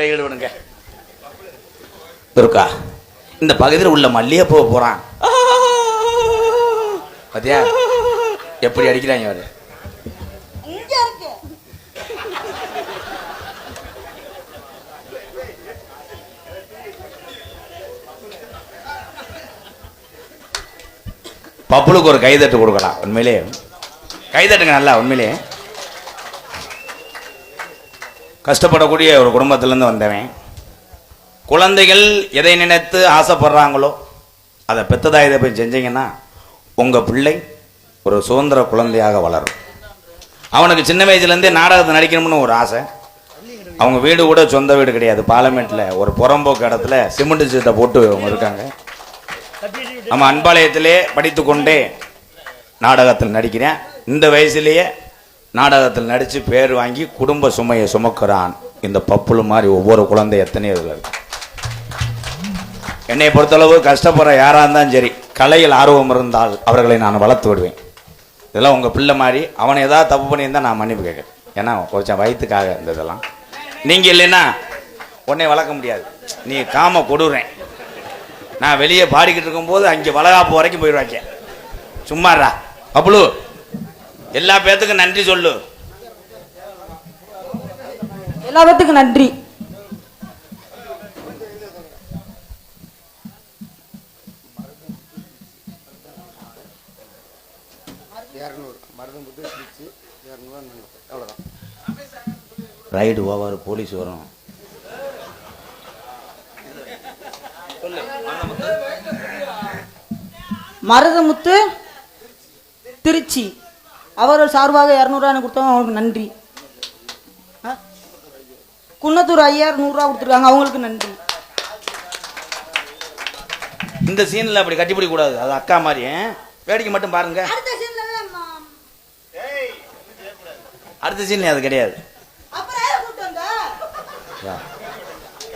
ஈடுபடுங்க. துர்கா, இந்த பகுதியில் உள்ள மல்லிகைப்பூ போறான் பாத்தியா எப்படி அடிக்கிறாங்க அவரு. பப்புளுக்கு ஒரு கைதட்டு கொடுக்கலாம். உண்மையிலே கைதட்டுங்க நல்லா. உண்மையிலே கஷ்டப்படக்கூடிய ஒரு குடும்பத்திலேருந்து வந்தவன். குழந்தைகள் எதை நினைத்து ஆசைப்படுறாங்களோ அதை பெத்ததாயதை போய் செஞ்சீங்கன்னா உங்கள் பிள்ளை ஒரு சுதந்திர குழந்தையாக வளரும். அவனுக்கு சின்ன வயசுலேருந்தே நாடகத்தை நடிக்கணும்னு ஒரு ஆசை. அவங்க வீடு கூட சொந்த வீடு கிடையாது. பார்லிமெண்ட்டில் ஒரு புறம்போக்கு இடத்துல சிமெண்ட் சீட்டை போட்டு அவங்க இருக்காங்க. நம்ம அன்பாலயத்திலே படித்து கொண்டே நாடகத்தில் நடிக்கிறேன். இந்த வயசுலேயே நாடகத்தில் நடித்து பேர் வாங்கி குடும்ப சுமையை சுமக்கிறான். இந்த பப்புளு மாதிரி ஒவ்வொரு குழந்தை எத்தனையோ இருக்கு. என்னை பொறுத்தளவு கஷ்டப்படுற யாராக இருந்தாலும் சரி, கலையில் ஆர்வம் இருந்தால் அவர்களை நான் வளர்த்து விடுவேன். இதெல்லாம் உங்கள் பிள்ளை மாதிரி. அவனை ஏதாவது தப்பு பண்ணியிருந்தால் நான் மன்னிப்பு கேட்குறேன். ஏன்னா கொஞ்சம் வயிற்றுக்காக இந்த இதெல்லாம் நீங்கள் இல்லைன்னா உன்னை வளர்க்க முடியாது. நீ காம கொடுறேன். நான் வெளியே பாடிக்கிட்டு இருக்கும்போது அங்கே வளகாப்பு வரைக்கும் போயிடுவாங்க. சும்மாறா பப்புளு, எல்லா பேத்துக்கும் நன்றி சொல்லு. எல்லா பேத்துக்கும் நன்றி. ரைடு ஓவர், போலீஸ் வரும். மருதமுத்து திருச்சி அவர்கள் சார்பாக 200 கொடுத்தவங்க, அவங்களுக்கு நன்றி. குன்னத்தூர் ஐயார் 100 கொடுத்துருக்காங்க, அவங்களுக்கு நன்றி. இந்த சீன்ல அப்படி கட்டிப்பிடி கூடாது. அது அக்கா மாதிரி வேடிக்கை மட்டும் பாருங்க. அடுத்த சீன்ல அது கிடையாது.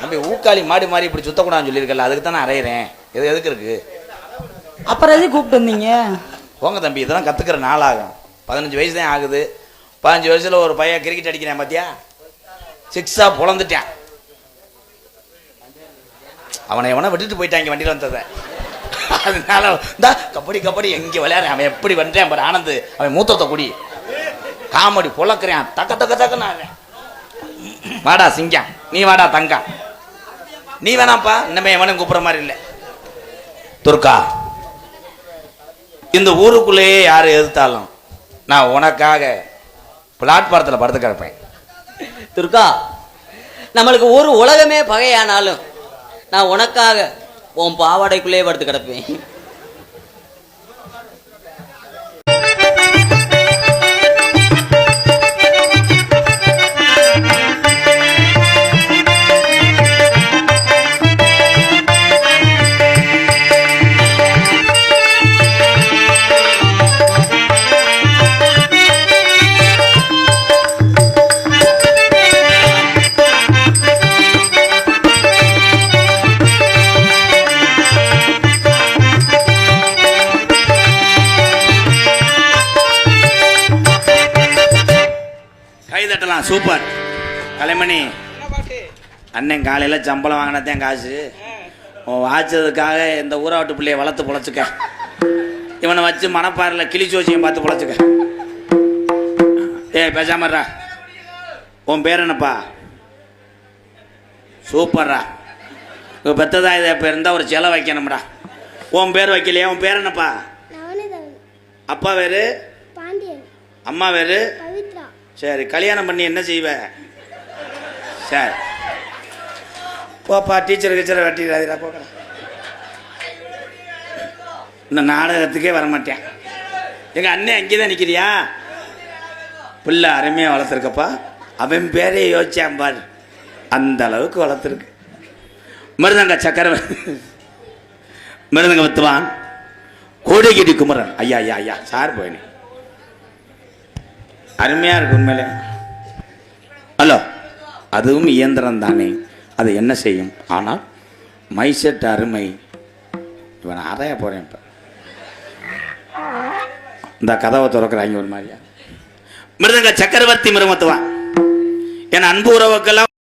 நம்ம ஊக்காளி மாடி மாறி இப்படி சுத்தக்கூடாதுன்னு சொல்லியிருக்கல, அதுக்கு தான் நான் அறையிறேன். இது எதுக்கு இருக்கு? அப்புறம் எதுக்கு கூப்பிட்டு வந்தீங்க? போங்க தம்பி, இதெல்லாம் கத்துக்கிற நாளாகும். 15 வயசு தான் ஆகுது. 15 வயசுல ஒரு பையன் கிரிக்கெட் அடிக்கிறேன் பாத்தியா, 6 பொழந்துட்டான். அவனை எவனா விட்டுட்டு போயிட்டாங்க வண்டியில் வந்ததை. அதனால இந்த கபடி கபடி எங்க விளையாடுறேன். அவன் எப்படி வந்துட்டான் பாரு ஆனந்த். அவன் மூத்தத்தை குடி காமெடி பொழக்கிறேன். தக்க தக்க தக்க. வாடா சிங்கம், நீ வாடா தங்கம். நீ வேணாப்பா, இன்னமே எவனும் கூப்பிட்ற மாதிரி இல்லை. துர்கா, இந்த ஊருக்குள்ளேயே யார் எதிர்த்தாலும் நான் உனக்காக பிளாட்பாரத்தில் படுத்து கிடப்பேன். துர்கா, நம்மளுக்கு ஒரு உலகமே பகையானாலும் நான் உனக்காக உன் பாவாடைக்குள்ளேயே படுத்து கிடப்பேன். சூப்பர் கலைமணி அண்ணன். காலையில் சம்பளம் வாங்கினதான் காசு வாச்சதுக்காக இந்த ஊராட்டு பிள்ளைய வளர்த்து பொழைச்சிக்க. இவனை வச்சு மணப்பாறையில் கிழிச்சு வச்சியும் பார்த்து பொழைச்சிக்க. பேசாமறா. உன் பேர் என்னப்பா? சூப்பர்ரா. இப்போ பெத்ததா இதை இப்போ இருந்தால் ஒரு செலவு வைக்கணும்டா. உன் பேர் வைக்கலையா? உன் பேர் என்னப்பா? அப்பா வேறு, அம்மா வேறு. சரி, கல்யாணம் பண்ணி என்ன செய்வ? சரி போப்பா, டீச்சர் கீச்சரை வெட்டிடாதீரா போக்க. இந்த நாடகத்துக்கே வரமாட்டேன். எங்கள் அண்ணன் அங்கே தான் நிற்கிறியா? பிள்ளை அருமையாக வளர்த்துருக்கப்பா. அவன் பேரே யோசிச்சான் பாரு, அந்த அளவுக்கு வளர்த்துருக்கு. மிருதங்க சக்கர மிருதங்க வித்துவான் கோடிகிடி குமரன். ஐயா ஐயா ஐயா சார் போயினே அருமையா இருக்கு உண்மையிலே. ஹலோ, அதுவும் இயந்திரம் தானே, அது என்ன செய்யும்? ஆனால் மைசெட் அருமை. இவன் அறைய போறேன். இப்ப இந்த கதவை திறக்கிறாங்க ஒரு மாதிரியா. மிருதங்க சக்கரவர்த்தி மிருமத்துவான். என் அன்பு உறவுக்கெல்லாம்